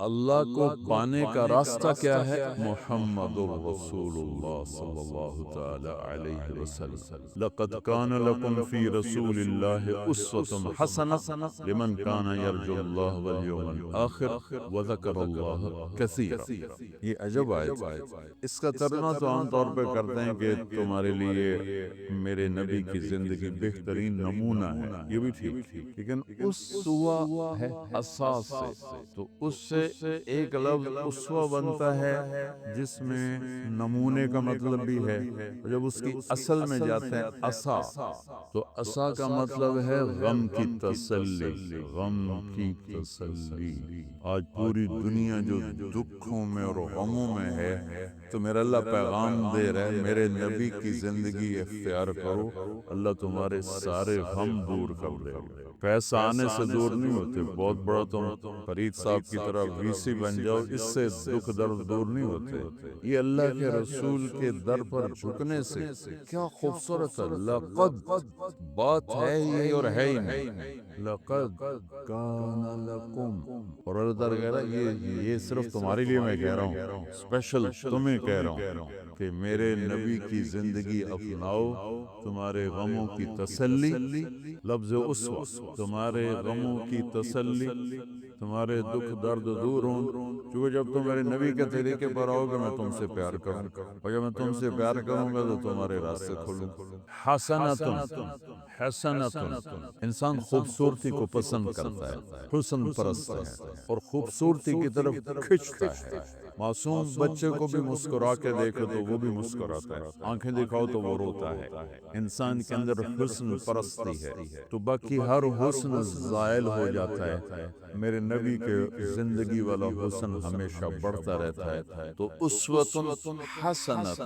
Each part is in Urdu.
اللہ کو پانے کا راستہ کیا ہے؟ محمد الرسول اللہ صلی اللہ تعالی علیہ وسلم۔ لقد کان لکم فی رسول اللہ اسوۃ حسنہ لمن کان یرجو اللہ والیوم الآخر وذکر اللہ کثیرا۔ یہ عجب آیت ہے۔ اس کا ترجمہ تو عام طور پہ کرتے ہیں کہ تمہارے لیے میرے نبی کی زندگی بہترین نمونہ ہے، یہ بھی ٹھیک، لیکن اسوہ ہے اساس سے، تو اس سے ایک لفظ اسوہ بنتا ہے جس میں نمونے کا مطلب بھی ہے، جب اس کی اصل میں جاتے ہیں اسا، تو اسا کا مطلب ہے غم کی تسلی، غم کی تسلی۔ آج پوری دنیا جو دکھوں میں اور غموں میں ہے، تو میرا اللہ پیغام دے رہا ہے میرے نبی کی زندگی اختیار کرو، اللہ تمہارے سارے غم دور کر دے گا۔ پیسہ آنے سے دور نہیں ہوتے، بہت بڑا تم فرید صاحب کی طرح وی سی بن جاؤ، اس سے دکھ درد دور نہیں ہوتے۔ یہ اللہ کے رسول کے در پر جھکنے سے کیا خوبصورت ہے۔ لقد بات ہے ہی اور ہے ہی نہیں، لقد کان لکم، اور اللہ کہہ رہا ہے یہ صرف تمہارے لیے میں کہہ رہا ہوں، اسپیشل تمہیں کہہ رہا ہوں کہ میرے نبی کی زندگی اپناؤ، تمہارے غموں کی تسلی، لفظ اسوہ، تمہارے غموں کی تسلی، تمہارے دکھ درد دور ہوں، کیونکہ جب تم میرے نبی کے طریقے پر آؤ گے میں تم سے پیار کروں، اور جب میں تم سے پیار کروں گا تو تمہارے راستے کھولوں۔ حسنۃ، حسنۃ، انسان خوبصورتی کو پسند کرتا ہے، حسن پرست ہے اور خوبصورتی کی طرف کھنچتا ہے۔ معصوم بچے کو بھی مسکرا کے دیکھو تو وہ بھی مسکراتا ہے، آنکھیں دکھاؤ تو وہ روتا ہے۔ انسان کے اندر حسن پرستی ہے تو باقی ہر حسن زائل ہو جاتا ہے، میرے نبی کے زندگی والا حسن ہمیشہ بڑھتا رہتا ہے۔ تو اسوۃ حسنۃ،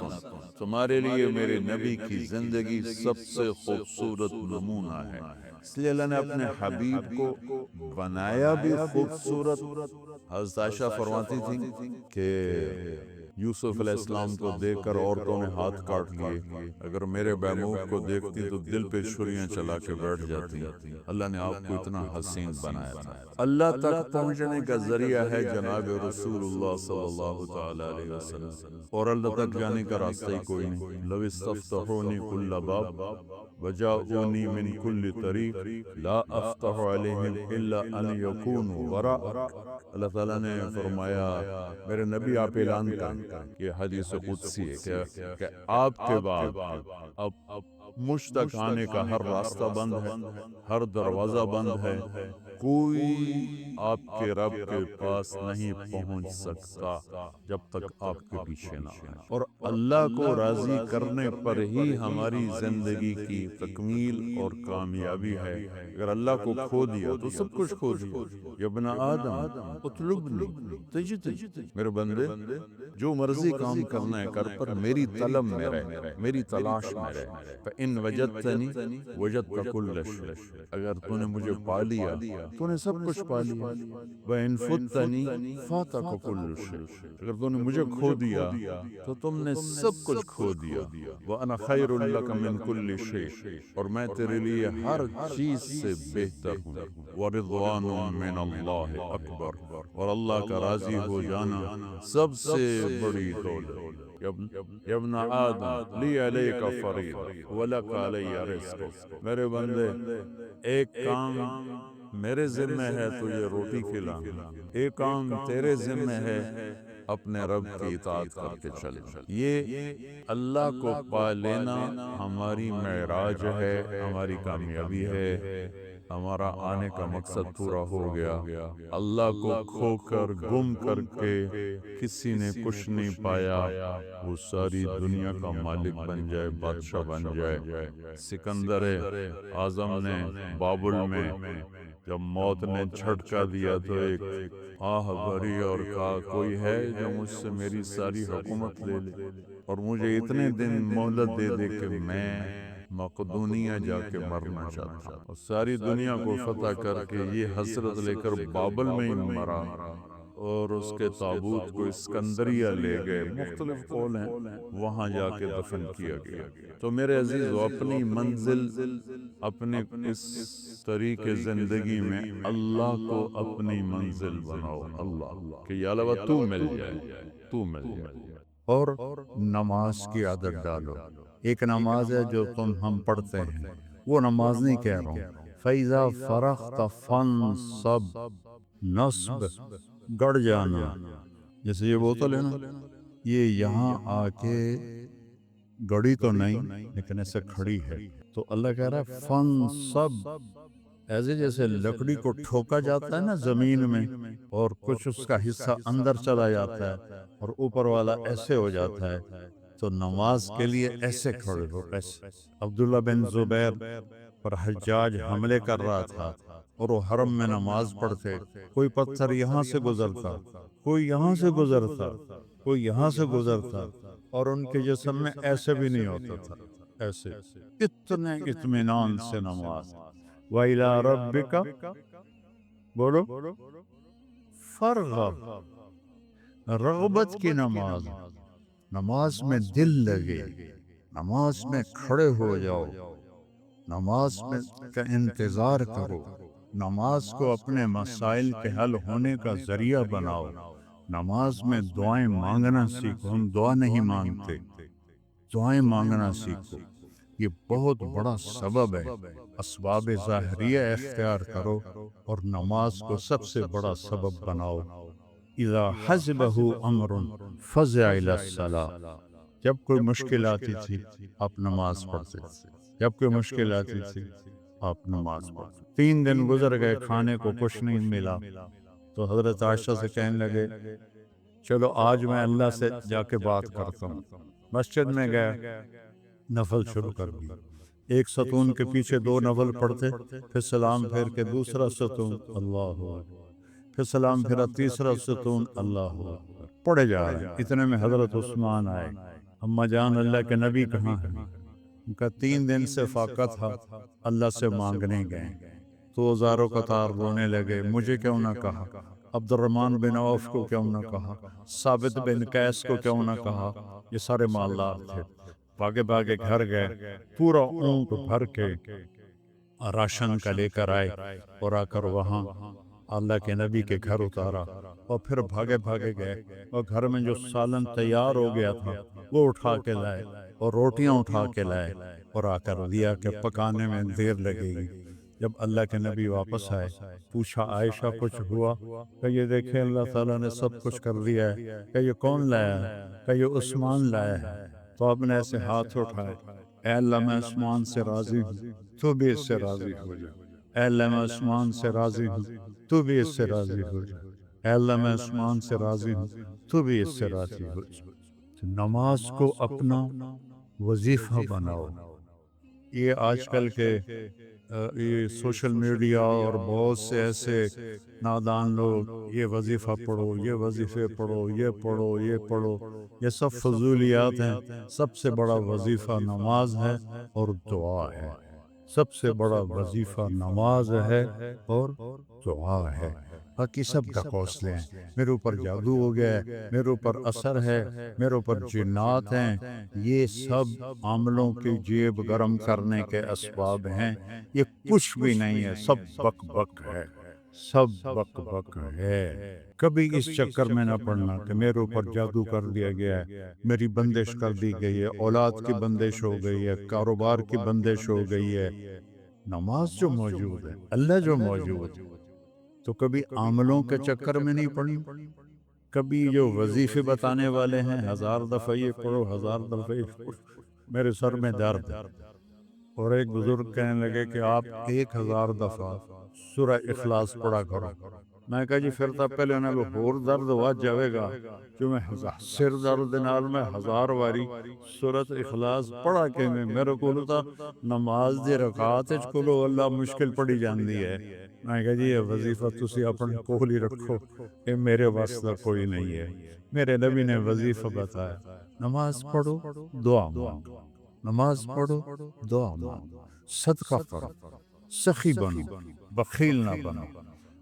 تمہارے لیے میرے نبی کی زندگی سب سے خوبصورت نمونہ ہے۔ اس لیے اللہ نے اپنے حبیب کو بنایا بھی خوبصورت۔ حضرت عائشہ فرماتی تھیں کہ یوسف علیہ السلام کو دیکھ کر عورتوں نے ہاتھ کاٹ لیے، اگر میرے بیموق کو دیکھتی تو دل پہ چھریاں چلا کے بیٹھ جاتی۔ اللہ نے آپ کو اتنا حسین بنایا تھا۔ اللہ تک پہنچنے کا ذریعہ ہے جناب رسول اللہ صلی اللہ تعالی علیہ وسلم، اور اللہ تک جانے کا راستہ ہی کوئی نہیں۔ لو استفتحونی کل باب وجاؤنی من کل طریق لا افتح علیہم الا ان یکونوا وراءک۔ اللہ تعالیٰ نے فرمایا میرے نبی آپ اعلان کریں، یہ حدیث قدسی ہے کہ آپ کے بعد اب مجھ تک آنے کا ہر راستہ بند ہے، ہر دروازہ بند ہے، کوئی آپ کے رب کے پاس نہیں پہنچ سکتا جب تک آپ کے پیچھے نہ آئے۔ اور اللہ کو راضی کرنے پر ہی ہماری زندگی کی تکمیل اور کامیابی ہے۔ اگر اللہ کو کھو دیا تو سب کچھ کھو دیا۔ یا ابن آدم اطلبنی تجدنی، میرے بندے جو مرضی کام کرنا ہے کر، پر میری طلب میں رہ، میری تلاش میں رہ۔ فَإِن وَجَدْتَنِي وَجَدْتَ كُلَّ شَيْءٍ، اگر تو نے مجھے پا لیا تو نے سب کچھ پا لیا۔ وَإِن فُتَّنِي فَاتَكَ كُلُّ شَيْءٍ، اگر تو نے مجھے کھو دیا تو تم نے سب کچھ کھو دیا۔ وَأَنَا خَيْرٌ لَكَ مِن كُلِّ شَيْءٍ، اور میں تیرے لیے ہر چیز سے بہتر ہوں۔ وَرِضْوَانٌ مِّنَ اللَّهِ أَكْبَرُ، اور اللہ کا راضی ہو جانا سب سے بڑی دولت۔ یا ابن آدم لی علیک فریضہ ولک علی رزق، میرے بندے ایک کام میرے ذمہ ہے تجھے روٹی کھلانا، ایک کام تیرے ذمہ ہے اپنے رب کی اطاعت کر کے چلنا۔ یہ اللہ کو پا لینا ہماری معراج ہے، ہماری کامیابی ہے، ہمارا آنے کا مقصد پورا ہو گیا۔ اللہ کو کھو کر گم کر کے کسی نے کچھ نہیں پایا، وہ ساری دنیا کا مالک بن جائے، بادشاہ بن جائے۔ سکندر اعظم نے بابل میں جب موت نے جھٹکا دیا تو ایک آہ بھری اور کہا کوئی ہے جو مجھ سے میری ساری حکومت لے لے اور مجھے اتنے دن مہلت دے دے کہ میں مقدونیہ جا کے مرنا چاہتا ہوں، اور ساری دنیا کو فتح کر کے یہ حسرت لے کر بابل میں ہی مرا اور اس کے تابوت کو اسکندریہ لے گئے، مختلف قول ہیں، وہاں جا کے دفن کیا گیا۔ تو میرے عزیزو، اپنی منزل، اپنے اس طریقے زندگی میں اللہ کو اپنی منزل بناؤ، اللہ کہ یا اللہ تو مل جائے، تو مل جائے۔ اور نماز کی عادت ڈالو۔ ایک نماز ہے جو ہم پڑھتے ہیں، وہ نماز نہیں کہہ رہا ہوں۔ فَإِذَا فَرَغْتَ فَانْصَبْ، نصب گڑ جانا، جیسے یہ بوتل ہے نا، یہ یہاں آ کے گڑی تو نہیں لیکن ایسے کھڑی ہے، تو اللہ کہہ رہا ہے فَانْصَبْ، ایسے جیسے لکڑی کو ٹھوکا جاتا ہے نا زمین میں، اور کچھ اس کا حصہ اندر چلا جاتا ہے اور اوپر والا ایسے ہو جاتا ہے، تو نماز کے لیے ایسے کھڑے ہو، ایسے۔ عبداللہ بن زبیر پر حجاج حملے کر رہا تھا اور وہ حرم میں نماز پڑھتے، کوئی پتھر یہاں سے گزرتا، کوئی یہاں سے گزرتا، کوئی یہاں سے گزرتا، اور ان کے جسم میں ایسے بھی نہیں ہوتا تھا، ایسے اتنے اطمینان سے نماز۔ وَإِلَىٰ رَبِّكَ، بولو، فرغب، رغبت کی نماز، نماز میں دل لگے، نماز میں کھڑے ہو جاؤ، نماز میں کا انتظار کرو، نماز کو اپنے مسائل کے حل ہونے کا ذریعہ بناؤ، نماز میں دعائیں مانگنا سیکھو۔ ہم دعا نہیں مانگتے، دعائیں مانگنا سیکھو، یہ بہت بڑا سبب ہے۔ اسباب ظاہریہ اختیار کرو اور نماز کو سب سے بڑا سبب بناؤ۔ اذا حزبہ امر فزع الی الصلاۃ، جب کوئی مشکل آتی تھی آپ نماز پڑھتے تھے، جب کوئی مشکل آتی تھی آپ نماز پڑھتے۔ 3 دن گزر گئے، کھانے کو کچھ نہیں ملا، تو حضرت عائشہ سے کہنے لگے چلو آج میں اللہ سے جا کے بات کرتا ہوں۔ مسجد میں گیا، نفل شروع کر دی، ایک ستون کے پیچھے 2 نفل پڑھتے، پھر سلام پھیر کے دوسرا ستون، اللہ اکبر، پھر سلام پھیرا تیسرا ستون، اللہ اکبر، پڑھے جا رہے ہیں۔ اتنے میں حضرت عثمان آئے، اما جان اللہ کے نبی کہاں ہیں؟ ان کا 3 دن سے فاقہ تھا، اللہ سے مانگنے گئے، تو زاروں قطار رونے لگے، مجھے کیوں نہ کہا، عبد الرحمن بن عوف کو کیوں نہ کہا، ثابت بن قیس کو کیوں نہ کہا، یہ سارے مالدار تھے۔ بھاگے بھاگے گھر گئے، پورا اونٹ بھر کے راشن کا لے کر آئے، اور آ کر وہاں اللہ کے نبی کے گھر اتارا، اور پھر بھاگے بھاگے گئے، اور گھر میں جو سالن تیار ہو گیا تھا وہ اٹھا کے لائے، اور روٹیاں اٹھا کے لائے، اور آ کر دیا کہ پکانے میں دیر لگے گی۔ جب اللہ کے نبی واپس آئے، پوچھا عائشہ کچھ ہوا؟ کہ یہ دیکھیں اللہ تعالیٰ نے سب کچھ کر دیا ہے۔ کہ یہ کون لایا ہے؟ کہ یہ عثمان لایا ہے۔ تو آپ نے ایسے ہاتھ اٹھائے، اے اللہ میں عثمان سے راضی ہوں، تو بھی اس سے راضی ہو جا۔ اے اللہ میں عثمان سے راضی ہوں، تو بھی اس سے راضی ہو جا۔ اے اللہ میں عثمان سے راضی ہوں، تو بھی اس سے راضی ہو جا۔ تو نماز کو اپنا وظیفہ بناؤ۔ یہ آج کل کے یہ سوشل میڈیا اور بہت سے ایسے نادان لوگ، یہ وظیفہ پڑھو، یہ وظیفے پڑھو، یہ پڑھو، یہ پڑھو، یہ سب فضولیات ہیں۔ سب سے بڑا وظیفہ نماز ہے اور دعا ہے، سب سے بڑا وظیفہ نماز ہے اور دعا ہے۔ باقی سب ڈھکوسلے ہیں، میرے اوپر جادو ہو گیا ہے، میرے اوپر اثر ہے، میرے اوپر جنات ہیں، یہ سب عاملوں کی جیب گرم کرنے کے اسباب ہیں۔ یہ کچھ بھی نہیں ہے، سب بک بک ہے، سب بک بک ہے۔ کبھی اس چکر میں نہ پڑنا کہ میرے اوپر جادو کر دیا گیا ہے، میری بندش کر دی گئی ہے، اولاد کی بندش ہو گئی ہے، کاروبار کی بندش ہو گئی ہے۔ نماز جو موجود ہے، اللہ جو موجود ہے، تو کبھی عاملوں کے چکر میں نہیں پڑنا۔ کبھی جو وظیفے بتانے والے ہیں 1000 دفعہ یہ پڑھو، 1000 دفعہ یہ پڑھو، میرے سر میں درد ہے۔ اور ایک بزرگ کہنے لگے کہ آپ 1000 دفعہ سورہ اخلاص پڑھا کرو۔ میں کہا جی پھر تب پہلے انہیں ہور درد ہوا جاوے گا جو میں سر درد نال میں 1000 واری سورۃ اخلاص پڑھا کے میرے کو تا نماز دی رکعت وچ کولو اللہ مشکل پڑی جاندی ہے۔ میں کہا جی یہ وظیفہ تسی اپنے کول ہی رکھو، یہ میرے واسطہ کوئی نہیں ہے۔ میرے نبی نے وظیفہ بتایا، نماز پڑھو، دعا مانگو، نماز پڑھو، دعا مانگو، صدقہ کرو، سخی بنو، بخیل نہ بنو،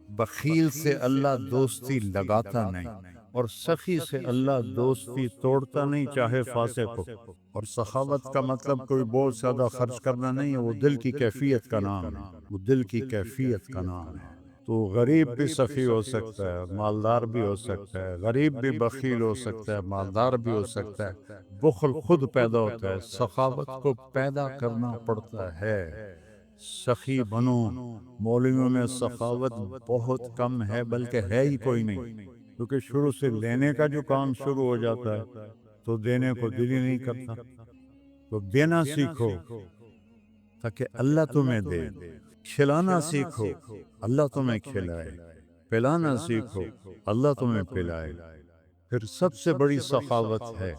بخیل سے اللہ دوستی لگاتا نہیں، اور سخی سے اللہ دوستی توڑتا نہیں، چاہے فاسق ہو۔ اور سخاوت کا مطلب کوئی بہت زیادہ خرچ کرنا نہیں ہے، وہ دل کی کیفیت کا نام ہے، وہ دل کی کیفیت کا نام ہے۔ تو غریب بھی سخی ہو سکتا ہے، مالدار بھی ہو سکتا ہے، غریب بھی بخیل ہو سکتا ہے، مالدار بھی ہو سکتا ہے۔ بخل خود پیدا ہوتا ہے، سخاوت کو پیدا کرنا پڑتا ہے۔ سخی بنو، مولویوں میں سخاوت بہت کم ہے، بلکہ ہے ہی کوئی نہیں، کیونکہ شروع سے لینے کا جو کام شروع ہو جاتا ہے تو دینے کو دل ہی نہیں کرتا۔ تو دینا سیکھو تاکہ اللہ تمہیں دے، کھلانا سیکھو اللہ تمہیں کھلائے، پلانا سیکھو اللہ تمہیں پلائے۔ پھر سب سے بڑی سخاوت ہے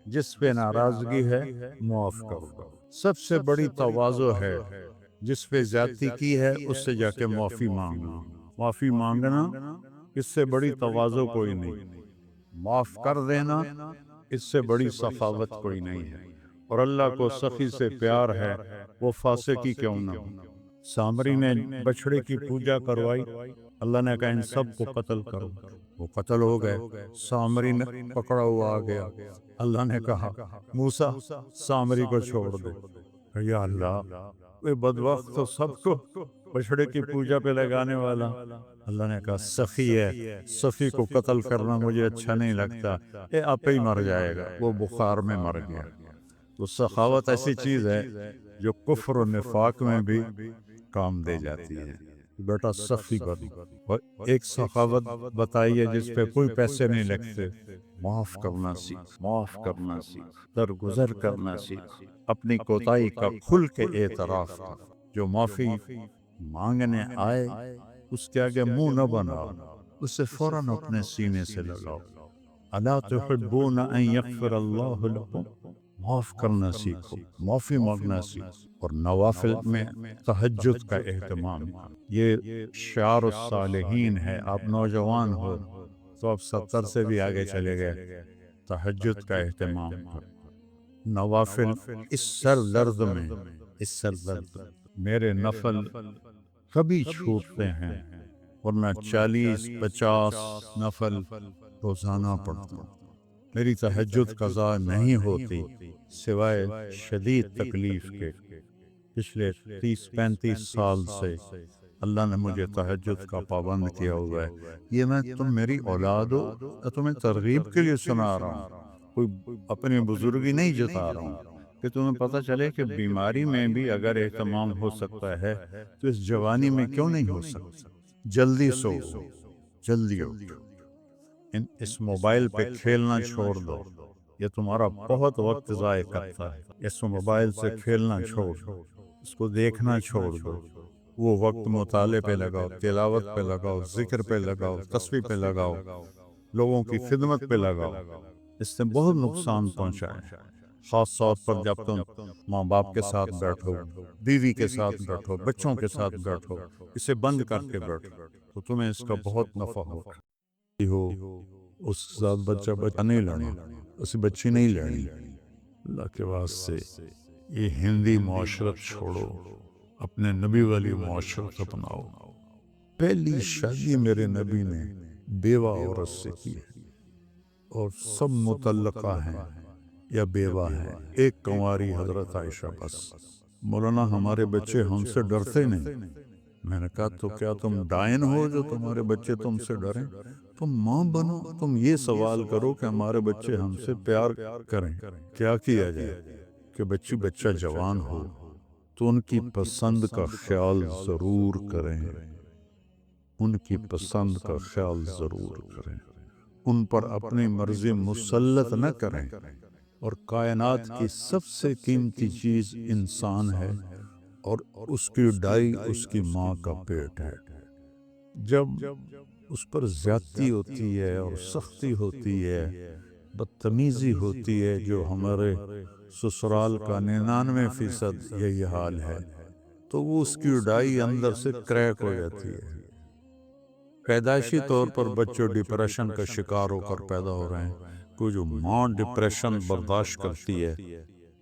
جس پہ ناراضگی ہے معاف کرو، سب سے بڑی تواضع ہے جس پہ زیادتی کی ہے اس سے جا کے معافی مانگنا۔ معافی مانگنا اس سے بڑی تواضع کوئی نہیں، معاف کر دینا اس سے بڑی سخاوت کوئی نہیں ہے۔ اور اللہ کو سخی سے پیار ہے، وہ فاسقی کیوں نہ ہو۔ سامری نے بچڑے کی پوجا کروائی، اللہ نے کہا ان سب کو قتل کرو، وہ قتل ہو گئے۔ سامری نے پکڑا ہوا آ گیا، اللہ نے کہا موسیٰ سامری کو چھوڑ دے۔ یا اللہ، وہ بدبخت تو سب کو بچڑے کی پوجا پہ لگانے والا۔ اللہ نے کہا سخی ہے، سخی کو قتل کرنا مجھے اچھا نہیں لگتا، یہ آپ ہی مر جائے گا۔ وہ بخار میں مر گیا۔ تو سخاوت ایسی چیز ہے جو کفر و نفاق میں بھی کام دے جاتی ہے۔ بیٹا سخی بنو۔ اور ایک سخاوت بتائیے جس پہ کوئی پیسے نہیں لگتے، معاف کرنا سیکھ، معاف کرنا سیکھ، درگزر کرنا سیکھ، اپنی کوتاہی کا کھل کے اعتراف کر۔ جو معافی مانگنے آئے اس کے آگے منہ نہ بناؤ، اسے فوراً اپنے سینے سے لگاؤ۔ الا تحبون ان یغفر اللہ لکم، معاف کرنا سیکھو، معافی مانگنا سیکھو۔ اور نوافل میں تہجد کا اہتمام، یہ شعار الصالحین ہے۔ آپ نوجوان ہو تو آپ 70 سے بھی آگے چلے گئے، تہجد کا اہتمام کرو۔ نوافل اس سر درد میں، اس سر درد میرے نفل کبھی چھوٹتے ہیں، ورنہ 40-50 نفل روزانہ پڑھتا ہوں۔ میری تہجد قضا نہیں ہوتی سوائے شدید تکلیف کے۔ پچھلے 30-35 سال سے اللہ نے مجھے تہجد کا پابند کیا ہوا ہے۔ یہ میں تم میری اولاد ہو، تمہیں ترغیب کے لیے سنا رہا ہوں، کوئی اپنی بزرگی نہیں جتا رہا ہوں، کہ تمہیں پتہ چلے کہ بیماری میں بھی اگر اہتمام ہو سکتا ہے تو اس جوانی میں کیوں نہیں ہو سکتا۔ جلدی سو، جلدی اٹھو، اس موبائل پہ کھیلنا چھوڑ دو، یہ تمہارا بہت وقت ضائع کرتا ہے۔ اس موبائل سے کھیلنا چھوڑ دو، اس کو دیکھنا چھوڑ دو، وہ وقت مطالعے پہ لگاؤ، تلاوت پہ لگاؤ، ذکر پہ لگاؤ، تسبیح پہ لگاؤ، لوگوں کی خدمت پہ لگاؤ۔ اس نے بہت نقصان پہنچا ہے، خاص طور پر جب تم ماں باپ کے ساتھ بیٹھو، بیوی کے ساتھ بیٹھو، بچوں کے ساتھ بیٹھو، اسے بند کر کے بیٹھو تو تمہیں اس کا بہت نفع ہوگا۔ ہو اس ساتھ بچہ نہیں لڑنا، اسے بچی نہیں لڑنی۔ اللہ کے واسطے یہ ہندی معاشرت چھوڑو، اپنے نبی والی معاشرت اپناؤ۔ پہلی شادی میرے نبی نے بیوہ عورت سے کی ہے، اور سب مطلقہ ہیں یا بیوہ ہیں، ایک کنواری حضرت عائشہ بس۔ مولانا ہمارے بچے ہم سے ڈرتے نہیں۔ میں نے کہا تو کیا تم ڈائن ہو جو تمہارے بچے تم سے ڈریں؟ تم ماں بنو، تم یہ سوال کرو کہ ہمارے بچے ہم سے پیار کریں، کیا کیا جائے کہ بچہ جوان ہو تو ان کی پسند کا خیال ضرور کریں، ان کی پسند کا خیال ضرور کریں، ان پر اپنی مرضی مسلط نہ کریں۔ اور کائنات کی سب سے قیمتی چیز انسان ہے، اور اس کی ڈائی اس کی ماں کا پیٹ ہے۔ جب اس پر زیادتی ہوتی ہے اور سختی ہوتی ہے، بدتمیزی ہوتی ہے، جو ہمارے سسرال کا 99% یہی حال ہے، تو وہ اس کی ڈائی اندر سے کریک ہو جاتی ہے۔ پیدائشی طور پر بچے ڈپریشن کا شکار ہو کر پیدا ہو رہے ہیں۔ کوئی جو ماں ڈپریشن برداشت کرتی ہے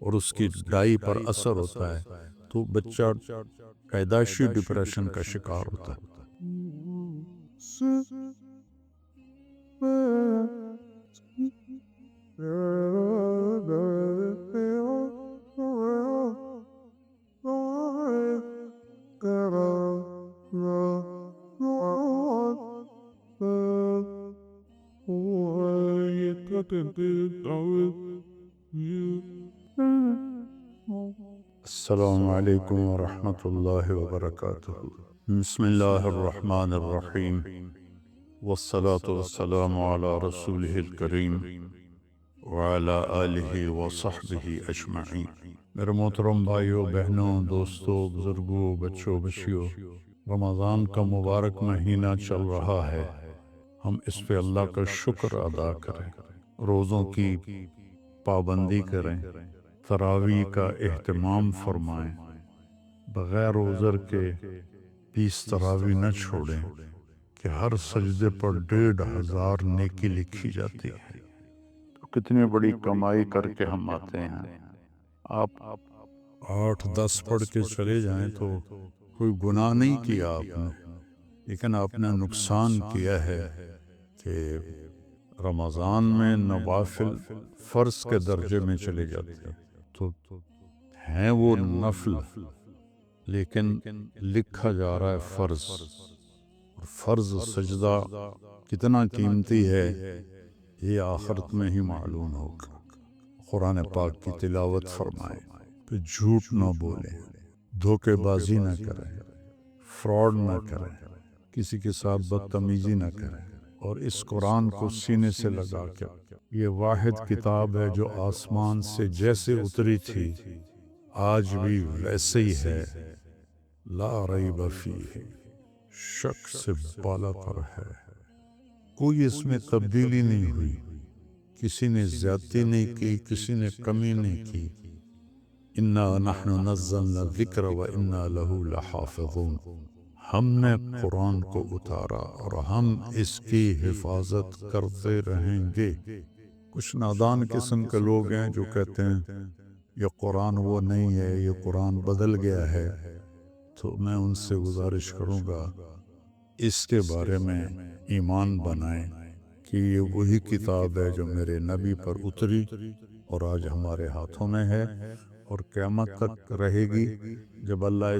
اور اس کی ڈائی پر اثر ہوتا ہے تو بچہ پیدائشی ڈپریشن کا شکار ہوتا ہے۔ السلام علیکم ورحمۃ اللہ وبرکاتہ۔ بسم اللہ الرحمن الرحیم، والصلاة والسلام علی رسولہ الکریم وعلی آلہ وصحبہ اجمعین۔ میرے محترم بھائیوں، بہنوں، دوستوں، بزرگوں، بچوں، بچیوں، رمضان کا مبارک مہینہ چل رہا ہے۔ ہم اس پہ اللہ کا شکر ادا کریں، روزوں کی پابندی کریں، تراویح کا اہتمام فرمائیں، بغیر عذر کے 20 تراویح نہ چھوڑیں کہ ہر سجدے پر 1500 نیکی لکھی جاتی ہے۔ تو کتنی بڑی کمائی کر کے ہم آتے ہیں۔ آپ 8-10 پڑھ کے چلے جائیں تو کوئی گناہ نہیں کیا آپ نے، لیکن آپ نے نقصان کیا ہے کہ رمضان میں نوافل فرض کے درجے میں چلے جاتے ہیں۔ تو ہیں وہ نفل، لیکن لکھا جا رہا ہے فرض، اور فرض سجدہ کتنا قیمتی ہے یہ آخرت میں ہی معلوم ہوگا۔ قرآن پاک کی تلاوت فرمائیں، پھر جھوٹ نہ بولیں، دھوکے بازی نہ کریں، فراڈ نہ کریں، کسی کے ساتھ بدتمیزی نہ کریں، اور اس قرآن کو سینے سے لگا کے، یہ واحد کتاب ہے جو آسمان سے جیسے اتری تھی آج بھی ویسے ہی ہے، لا ریب فیہ، شک سے بالا تر ہے، کوئی اس میں تبدیلی نہیں ہوئی، کسی نے زیادتی نہیں کی، کسی نے کمی نہیں کی۔ انا نحن نزلنا الذکر وانا لہ لحافظون، ہم نے قرآن کو اتارا اور ہم اس کی حفاظت کرتے رہیں گے۔ کچھ نادان قسم کے لوگ ہیں جو کہتے ہیں یہ قرآن وہ نہیں ہے، یہ قرآن بدل گیا ہے، تو میں ان سے گزارش کروں گا اس کے بارے میں ایمان بنائیں کہ یہ وہی کتاب ہے جو میرے نبی پر اتری اور آج ہمارے ہاتھوں میں ہے، اور قیامت تک رہے گی، جب اللہ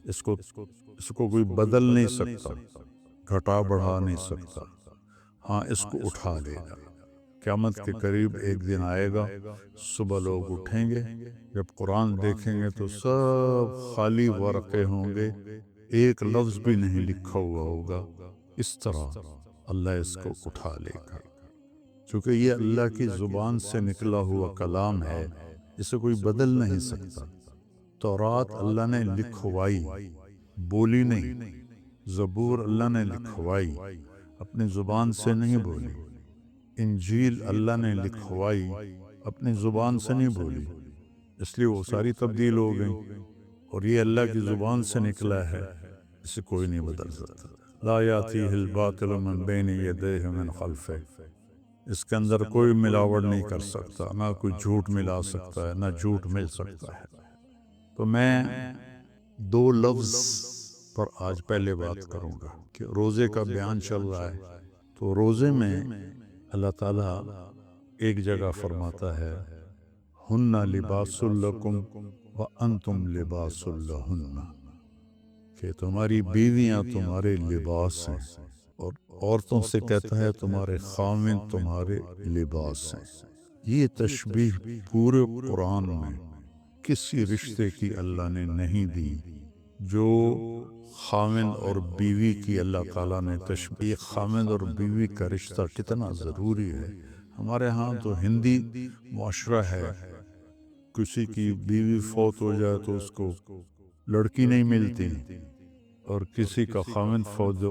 اس کو کوئی بدل نہیں سکتا، گھٹا بڑھا نہیں سکتا، ہاں اس کو اٹھا لے گا۔ قیامت کے قریب ایک دن آئے گا، صبح لوگ اٹھیں گے، جب قرآن دیکھیں گے تو سب خالی ورقے ہوں گے، ایک لفظ بھی نہیں لکھا ہوا ہوگا۔ اس طرح اللہ اس کو اٹھا لے گا، چونکہ یہ اللہ کی زبان سے نکلا ہوا کلام ہے، اسے کوئی بدل نہیں سکتا۔ تورات اللہ نے لکھوائی، بولی نہیں۔ زبور اللہ نے لکھوائی، اپنی زبان سے نہیں بولی۔ انجیل اللہ نے لکھوائی، اپنی زبان سے نہیں بولی، اس لیے وہ ساری تبدیل ہو گئیں، اور یہ اللہ کی زبان سے نکلا ہے، اسے کوئی نہیں بدل سکتا۔ لا یاتیہ الباطل من بین یدیہ من خلفہ، اس کے اندر کوئی ملاوٹ نہیں کر سکتا، نہ کوئی جھوٹ ملا سکتا ہے، نہ جھوٹ مل سکتا ہے۔ تو میں 2 لفظ پر آج پہلے بات کروں گا کہ روزے کا بیان چل رہا ہے، تو روزے میں اللہ تعالیٰ ایک جگہ فرماتا ہے ہن لباس لکم وانتم لباس لہن، کہ تمہاری بیویاں تمہارے لباس ہیں، اور عورتوں سے کہتا ہے تمہارے خاوند تمہارے لباس ہیں۔ یہ تشبیہ پورے قرآن میں کسی رشتے کی اللہ نے نہیں دی جو خاوند اور بیوی کی اللہ تعالیٰ نے تشبیہ۔ خاوند اور بیوی کا رشتہ کتنا ضروری ہے۔ ہمارے ہاں تو ہندی معاشرہ ہے، کسی کی بیوی فوت ہو جائے تو اس کو لڑکی نہیں ملتی، اور کسی کا خاوند فوت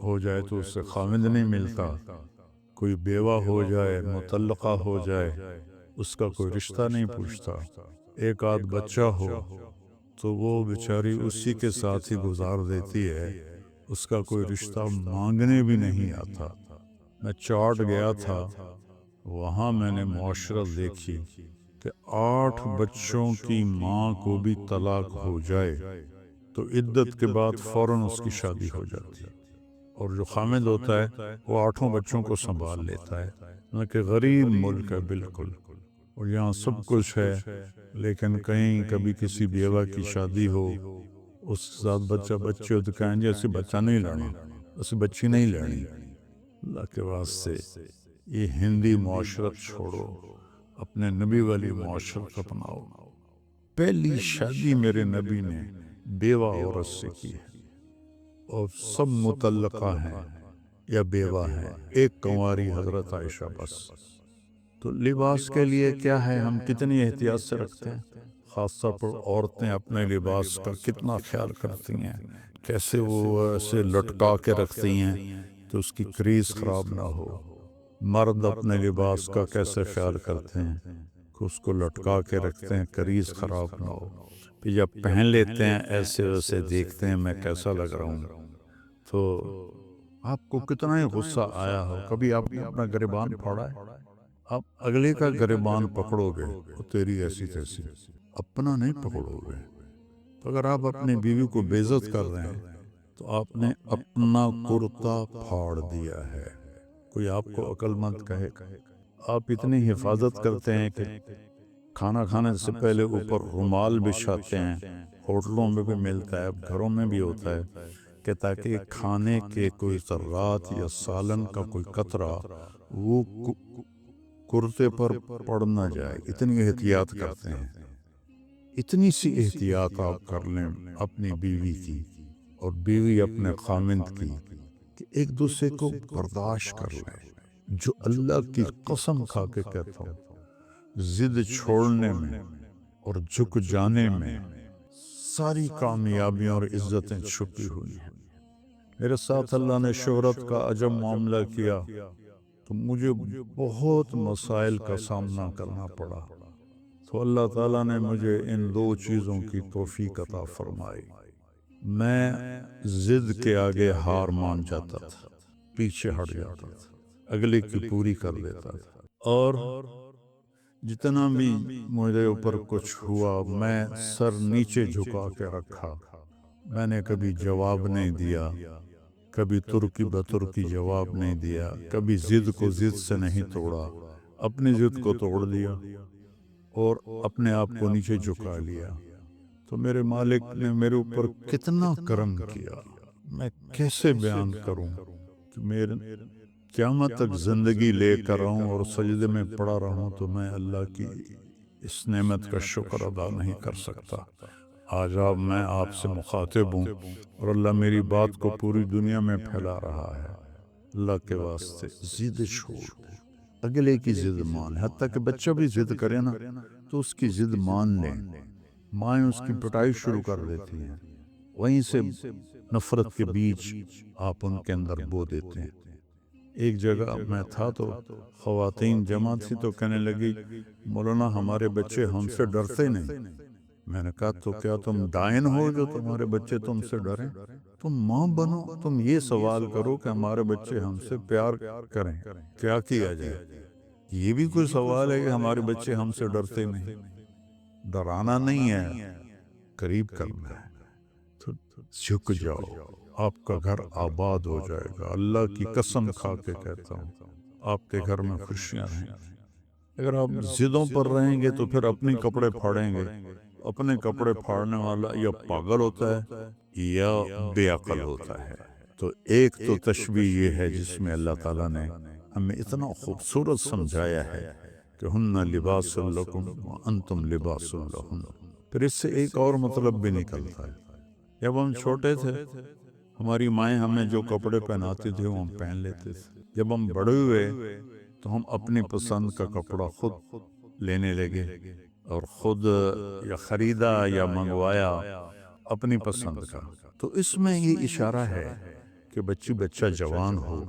ہو جائے تو اس سے خاوند نہیں ملتا، کوئی بیوہ ہو جائے، مطلقہ ہو جائے، اس کا کوئی رشتہ نہیں پوچھتا، ایک آدھ بچہ ہو تو وہ بیچاری اسی کے ساتھ ہی گزار دیتی ہے، اس کا کوئی رشتہ مانگنے بھی نہیں آتا۔ میں چاٹ گیا تھا، وہاں میں نے معاشرت دیکھی کہ 8 بچوں کی ماں کو بھی طلاق ہو جائے تو عدت کے بعد فوراً اس کی شادی ہو جاتی، اور جو خامد ہوتا ہے وہ 8 بچوں کو سنبھال لیتا ہے، نہ کہ غریب ملک ہے بالکل، اور یہاں سب کچھ ہے لیکن کہیں کبھی کسی بیوہ کی شادی ہو، اس کے ساتھ بچے ہو تو کہیں جی اسے بچہ نہیں لانا، اسے بچی نہیں لانی۔ اللہ کے واسطے یہ ہندی معاشرت چھوڑو، اپنے نبی والی معاشرت اپناؤ۔ پہلی شادی میرے نبی نے بیوہ عورت سے کی ہے، اور سب متعلقہ ہیں یا بیوہ ہیں، ایک کنواری حضرت عائشہ بس۔ تو لباس کے لیے کیا ہے، ہم کتنی احتیاط سے رکھتے ہیں، خاص طور پر عورتیں اپنے لباس کا کتنا خیال کرتی ہیں، کیسے وہ ایسے لٹکا کے رکھتی ہیں تو اس کی کریز خراب نہ ہو۔ مرد اپنے لباس کا کیسے خیال کرتے ہیں کہ اس کو لٹکا کے رکھتے ہیں، کریز خراب نہ ہو، پھر جب پہن لیتے ہیں ایسے ویسے دیکھتے ہیں میں کیسا لگ رہا ہوں، تو آپ کو کتنا ہی غصہ آیا ہو۔ کبھی آپ نے اپنا گریبان پھاڑا ہے؟ آپ اگلے کا گریبان پکڑو گے وہ تیری ایسی تیسی، اپنا نہیں پکڑو گے۔ تو اگر آپ اپنی بیوی کو بے عزت کر رہے ہیں تو آپ نے اپنا کرتا پھاڑ دیا ہے۔ کوئی آپ کو عقل مند کہے، آپ اتنی حفاظت کرتے ہیں کہ کھانا کھانے سے پہلے اوپر رومال بچھاتے ہیں، ہوٹلوں میں بھی ملتا ہے، اب گھروں میں بھی ہوتا ہے، کہ تاکہ کھانے کے کوئی ذرات یا سالن کا کوئی قطرہ وہ کرتے پر پڑ نہ جائے۔ اتنی احتیاط کرتے ہیں۔ اتنی سی احتیاط آپ کر لیں اپنی بیوی کی اور بیوی اپنے خامند کی، کہ ایک دوسرے کو برداشت کر لیں۔ جو اللہ کی قسم کھا کے کہتا ہوں، ضد چھوڑنے میں اور جھک جانے میں ساری کامیابیاں اور عزتیں چھپی ہوئی ہیں۔ میرے ساتھ اللہ نے شہرت کا عجب معاملہ کیا تو مجھے بہت مسائل کا سامنا کرنا پڑا، تو اللہ تعالیٰ نے مجھے ان 2 چیزوں کی توفیق عطا فرمائی۔ میں ضد کے آگے ہار مان جاتا تھا، پیچھے ہٹ جاتا تھا، اگلے کی پوری کر دیتا تھا، اور جتنا بھی مجھے اوپر کچھ ہوا میں سر نیچے جھکا کے رکھا۔ میں نے کبھی جواب نہیں دیا، کبھی ترکی بترکی جواب نہیں دیا، کبھی ضد کو ضد سے نہیں توڑا، اپنی ضد کو توڑ دیا اور اپنے آپ کو نیچے جھکا لیا۔ تو میرے مالک نے میرے اوپر کتنا کرم کیا، میں کیسے بیان کروں کہ میرے قیامت تک زندگی لے کر رہوں اور سجدے میں پڑا رہوں تو میں اللہ کی اس نعمت کا شکر ادا نہیں کر سکتا۔ آج میں آپ سے مخاطب ہوں اور اللہ میری بات کو پوری دنیا میں پھیلا رہا ہے۔ اللہ کے واسطے ضد چھوڑ، اگلے کی ضد مان، حتیٰ کہ بچہ بھی ضد کرے نا تو اس کی ضد مان لیں۔ مائیں اس کی پٹائی شروع کر دیتی ہیں، وہیں سے نفرت کے بیج آپ ان کے اندر بو دیتے ہیں۔ ایک جگہ میں تھا تو خواتین جمع تھی تو کہنے لگی مولانا ہمارے بچے ہم سے ڈرتے نہیں۔ میں نے کہا تو کیا تم ڈائن ہو جو تمہارے بچے تم سے ڈریں؟ تم ماں بنو، تم یہ سوال کرو کہ ہمارے بچے ہم سے پیار کریں، کیا کیا جائے؟ یہ بھی کوئی سوال ہے کہ ہمارے بچے ہم سے ڈرتے نہیں؟ ڈرانا نہیں ہے، قریب کرنا ہے۔ تو جھک جاؤ، آپ کا گھر آباد ہو جائے گا۔ اللہ کی قسم کھا کے کہتا ہوں آپ کے گھر میں خوشیاں رہیں گی۔ اگر آپ ضدوں پر رہیں گے تو پھر اپنے کپڑے پھاڑیں گے۔ اپنے کپڑے پھاڑنے والا یا پاگل ہوتا ہے یا بے عقل ہوتا ہے۔ تو ایک تو تشبیہ یہ ہے جس میں اللہ تعالیٰ نے ہمیں اتنا خوبصورت سمجھایا ہے کہ ہن لباس لکم وانتم لباس لہن۔ پھر اس سے ایک اور مطلب بھی نکلتا ہے، جب ہم چھوٹے تھے ہماری مائیں ہمیں جو کپڑے پہناتی تھے وہ ہم پہن لیتے تھے۔ جب ہم بڑے ہوئے تو ہم اپنی پسند کا کپڑا خود لینے لگے اور خود یا خریدا یا منگوایا اپنی پسند کا۔ تو اس میں یہ اشارہ ہے کہ بچہ جوان ہو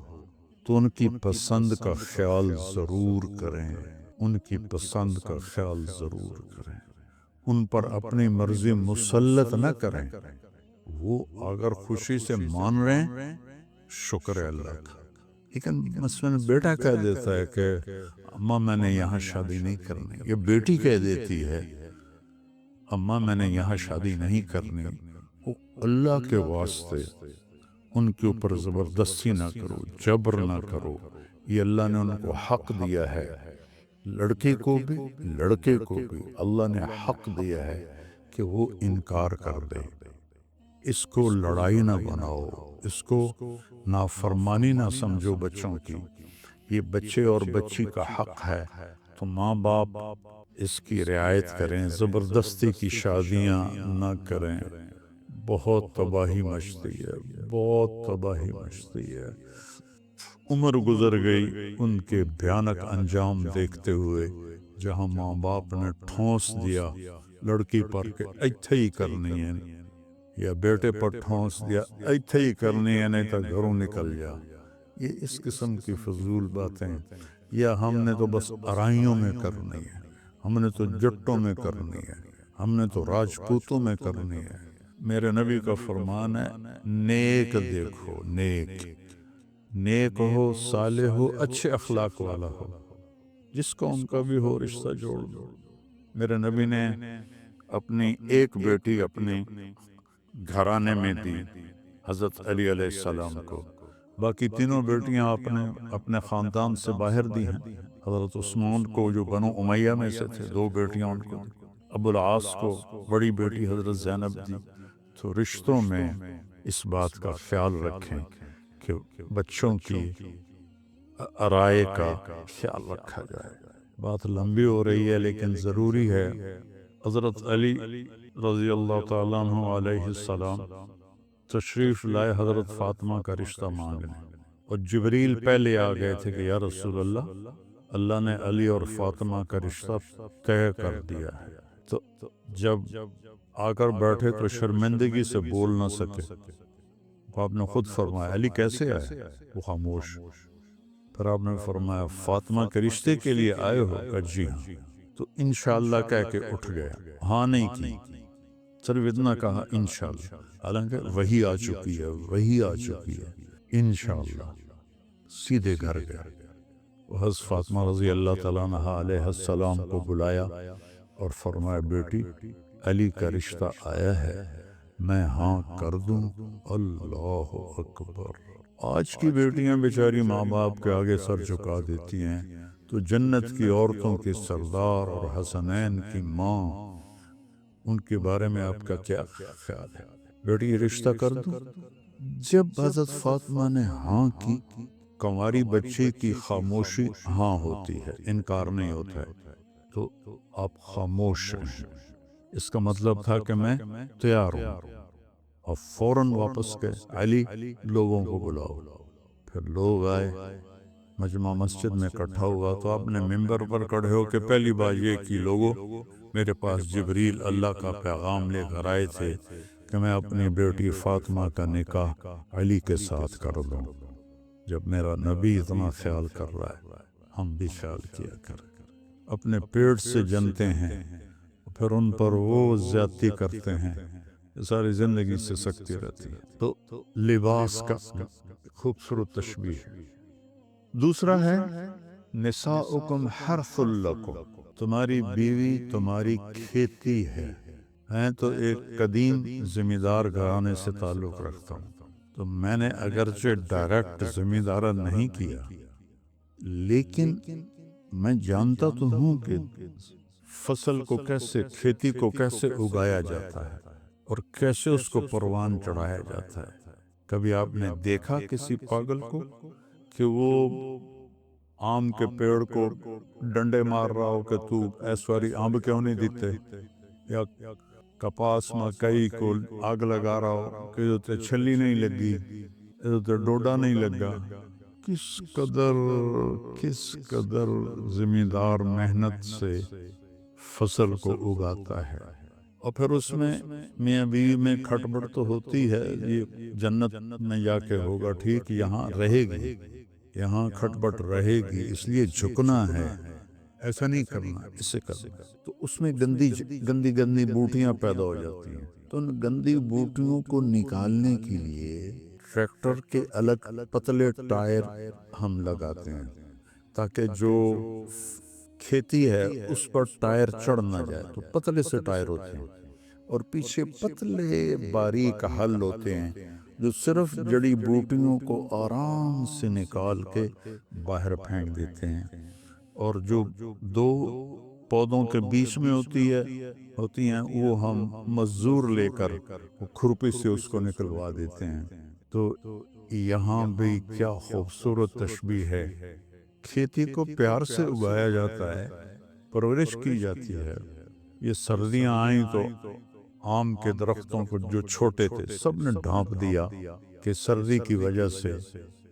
تو ان کی پسند کا خیال ضرور کریں، ان کی پسند کا خیال ضرور کریں، ان پر اپنی مرضی مسلط نہ کریں۔ وہ اگر خوشی سے مان رہے ہیں شکر ہے اللہ کا، لیکن مثلاً بیٹا کہہ دیتا ہے کہ اماں میں نے یہاں شادی نہیں کرنی، یہ بیٹی کہہ دیتی ہے اماں میں نے یہاں شادی نہیں کرنی، وہ اللہ کے واسطے ان کے اوپر زبردستی نہ کرو، جبر نہ کرو، یہ اللہ نے ان کو حق دیا ہے، لڑکے کو بھی لڑکے کو بھی اللہ نے حق دیا ہے کہ وہ انکار کر دے۔ اس کو لڑائی نہ بناؤ، اس کو نافرمانی نہ سمجھو بچوں کی، یہ بچے اور بچی کا حق ہے، تو ماں باپ اس کی رعایت کریں، زبردستی کی شادیاں نہ کریں۔ بہت تباہی مچتی ہے، بہت تباہی مچتی ہے۔ عمر گزر گئی ان کے بھیانک انجام دیکھتے ہوئے، جہاں ماں باپ نے ٹھونس دیا لڑکی پر کہ ایتھے ہی کرنی ہے، یا بیٹے پر ٹھونس دیا ایتھے ہی کرنی ہے، نہیں تو گھروں نکل جا۔ یہ اس قسم کی فضول باتیں، یا ہم نے تو بس ارائیوں میں کرنی ہے، ہم نے تو جٹوں میں کرنی ہے، ہم نے تو راجپوتوں میں کرنی ہے۔ میرے نبی کا فرمان ہے، نیک دیکھو، نیک نیک ہو، صالح ہو، اچھے اخلاق والا ہو، جس کا ان کا بھی ہو رشتہ جوڑ دو۔ میرے نبی نے اپنی ایک بیٹی اپنے گھرانے میں دی حضرت علی علیہ السلام کو، باقی تینوں بیٹیاں اپنے خاندان سے باہر دی ہیں۔ حضرت عثمان کو جو بنو امیہ میں سے تھے 2 بیٹیاں ان کو دی، ابو العاص کو بڑی بیٹی حضرت زینب دی۔ تو رشتوں میں اس بات کا خیال رکھیں کہ بچوں کی رائے کا خیال رکھا جائے۔ بات لمبی ہو رہی ہے لیکن ضروری ہے۔ حضرت علی رضی اللہ تعالیٰ عنہ علیہ السلام تشریف لائے حضرت فاطمہ کا رشتہ مانگنے، اور جبریل پہلے آ گئے تھے کہ یا رسول اللہ، اللہ نے علی اور فاطمہ کا رشتہ طے کر دیا ہے۔ تو جب آ کر بیٹھے تو شرمندگی سے بول نہ سکے، تو آپ نے خود فرمایا علی کیسے آئے؟ وہ خاموش۔ پھر آپ نے فرمایا فاطمہ کے رشتے کے لیے آئے ہو؟ کہ جی ہاں۔ تو انشاءاللہ کہہ کے اٹھ گیا، ہاں نہیں کی، صرف اتنا کہا انشاءاللہ، حالانکہ وہی آ چکی ہے، وہی آ چکی ہے، انشاءاللہ۔ سیدھے گھر گیا، حضرت فاطمہ رضی اللہ تعالیٰ عنہ علیہ السلام کو بلایا اور فرمایا بیٹی علی کا رشتہ آیا ہے، میں ہاں کر دوں؟ اللہ اکبر۔ آج کی بیٹیاں بیچاری ماں باپ کے آگے سر جھکا دیتی ہیں، تو جنت کی عورتوں کے سردار اور حسنین کی ماں، ان کے بارے میں آپ کا کیا خیال ہے؟ بیٹی رشتہ کر دوں؟ جب حضرت فاطمہ نے ہاں کی، کنواری بچے کی خاموشی ہاں ہوتی ہے، انکار نہیں ہوتا ہے، تو آپ خاموش رہیں۔ اس کا مطلب تھا کہ میں تیار ہوں، اور فوراً واپس گئے، علی لوگوں کو بلاؤ۔ پھر لوگ آئے، مجمع مسجد میں اکٹھا ہوا، تو آپ نے ممبر پر کھڑے ہو کے پہلی بات یہ کی، لوگوں میرے پاس جبریل اللہ کا پیغام لے کر آئے تھے کہ میں اپنی بیٹی فاطمہ کا نکاح علی کے ساتھ کر دوں۔ جب میرا نبی اتنا خیال کر رہا ہے، ہم بھی خیال کیا کریں۔ اپنے پیٹ سے جنتے ہیں، پھر ان پر وہ زیادتی کرتے ہیں، ساری زندگی سے سکتی رہتی ہے۔ تو لباس کا خوبصورت تشبیہ ہے۔ دوسرا ہے نساؤکم حرث لکم، تمہاری بیوی تمہاری کھیتی ہے۔ میں تو ایک قدیم زمیندار گھرانے سے تعلق رکھتا ہوں، تو میں نے اگرچہ ڈائریکٹ زمیندارہ نہیں کیا، لیکن میں جانتا تو ہوں کہ فصل کو کیسے، کھیتی کو کیسے اگایا جاتا ہے اور کیسے اس کو پروان چڑھایا جاتا ہے۔ کبھی آپ نے دیکھا کسی پاگل کو کہ وہ آم کے پیڑ کو ڈنڈے مار رہا ہو کہ تو ایسواری آم کیوں نہیں دیتے، یا کپاس مکئی کو آگ لگا رہا ہو کہ تے چھلی نہیں لگی، تے ڈوڈا نہیں لگا؟ کس قدر زمیندار محنت سے فصل کو اگاتا ہے، اور پھر اس میں میاں بیوی میں کھٹبڑ تو ہوتی ہے، یہ جنت میں جا کے ہوگا ٹھیک، یہاں رہے گی، یہاں کھٹبٹ رہے گی، اس لیے جھکنا ہے، ایسا نہیں کرنا، اسے کرنا۔ تو اس میں گندی بوٹیاں پیدا ہو جاتی ہیں، تو ان گندی بوٹیوں کو نکالنے کے لیے ٹریکٹر کے الگ پتلے ٹائر ہم لگاتے ہیں، تاکہ جو کھیتی ہے اس پر ٹائر چڑھ نہ جائے، تو پتلے سے ٹائر ہوتے ہیں، اور پیچھے پتلے باریک حل ہوتے ہیں، جو صرف جڑی بوٹیوں کو آرام سے نکال کے باہر پھینک دیتے ہیں، اور جو دو پودوں کے بیچ میں ہوتی ہیں وہ ہم مزدور لے کر وہ کھرپی سے اس کو نکلوا دیتے ہیں۔ تو یہاں بھی کیا خوبصورت تشبیہ ہے۔ کھیتی کو پیار سے اگایا جاتا ہے، پرورش کی جاتی ہے۔ یہ سردیاں آئیں تو آم کے درختوں کو جو چھوٹے تھے سب نے ڈھانپ دیا کہ سردی کی وجہ سے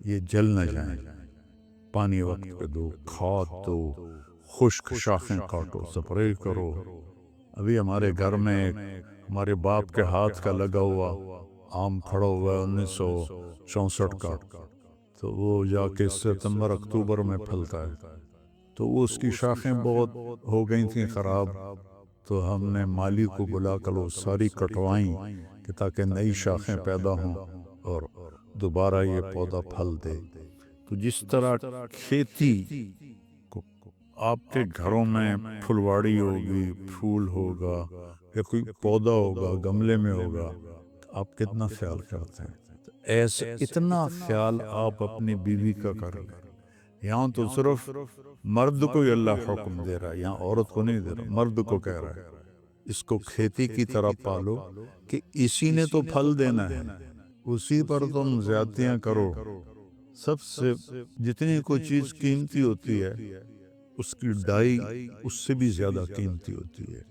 یہ جل نہ جائیں۔ پانی وقت پہ دو، کھاد دو، خشک شاخیں کاٹو، سپرے کرو۔ ابھی ہمارے گھر میں ہمارے باپ کے ہاتھ کا لگا ہوا آم کھڑا ہوا ہے 1964 کا، تو وہ جا کے ستمبر اکتوبر میں پھلتا ہے۔ تو وہ اس کی شاخیں بہت ہو گئی تھیں خراب، تو ہم نے مالی کو بلا کر وہ ساری کٹوائیں کہ تاکہ نئی شاخیں پیدا ہوں اور دوبارہ یہ پودا پھل دے۔ تو جس طرح کھیتی کو آپ کے گھروں میں پھلواڑی ہوگی، پھول ہوگا یا کوئی پودا ہوگا گملے میں ہوگا، آپ کتنا خیال کرتے ہیں؟ ایسے اتنا خیال آپ اپنی بیوی کا کر لیں۔ یہاں تو صرف مرد کو ہی اللہ حکم دے رہا ہے، یہاں عورت کو نہیں دے رہا، مرد کو کہہ رہا ہے اس کو کھیتی کی طرح پالو کہ اسی نے تو پھل دینا ہے، اسی پر تم زیادتیاں کرو۔ سب سے جتنی کوئی چیز قیمتی ہوتی ہے اس کی ڈائی اس سے بھی زیادہ قیمتی ہوتی ہے،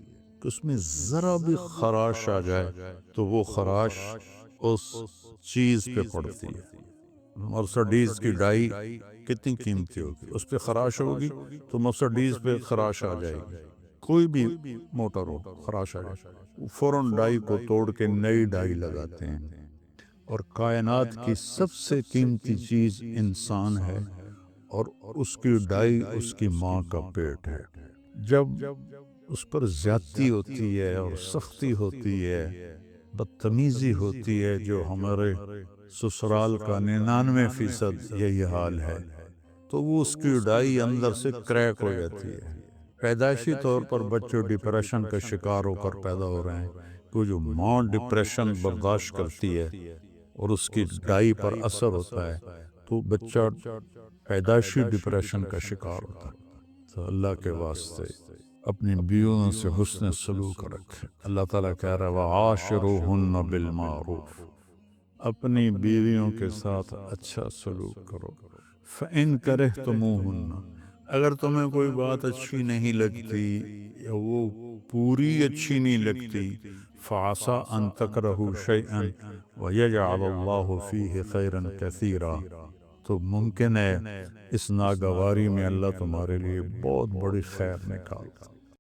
کہ اس میں ذرا بھی خراش آ جائے تو وہ خراش اس چیز پہ پڑتی ہے۔ مرسڈیز کی ڈائی کتنی قیمتی ہوگی، اس پہ خراش ہوگی تو مرسڈیز پہ خراش آ جائے گی، کوئی بھی موٹر ہو خراش آ جائے، فوراً ڈائی کو توڑ کے نئی ڈائی لگاتے ہیں۔ اور کائنات کی سب سے قیمتی چیز انسان ہے، اور اس کی ڈائی اس کی ماں کا پیٹ ہے۔ جب اس پر زیادتی ہوتی ہے اور سختی ہوتی ہے، بدتمیزی ہوتی ہے، جو ہمارے سسرال کا 99% یہی حال ہے، تو وہ اس کی ڈائی اندر سے کریک ہو جاتی ہے۔ پیدائشی طور پر بچے ڈپریشن کا شکار ہو کر پیدا ہو رہے ہیں، تو جو ماں ڈپریشن برداشت کرتی ہے اور اس کی ڈائی پر اثر ہوتا ہے تو بچہ پیدائشی ڈپریشن کا شکار ہوتا ہے۔ تو اللہ کے واسطے اپنی بیویوں سے حسن سلوک رکھیں۔ اللہ تعالیٰ کہہ رہا ہے وَعَاشِرُوهُنَّ بِالْمَعْرُوفِ، اپنی بیویوں کے ساتھ اچھا سلوک کرو۔ فَإِن كَرِهْتُمُوهُنَّ، اگر تمہیں کوئی بات اچھی نہیں لگتی یا وہ پوری اچھی نہیں لگتی، فَعَسَىٰ أَن تَكْرَهُوا شَيْئًا وَيَجْعَلَ اللَّهُ فِيهِ خَيْرًا كَثِيرًا، تو ممکن ہے اس ناگواری میں اللہ تمہارے لیے بہت بڑی خیر نکالتا۔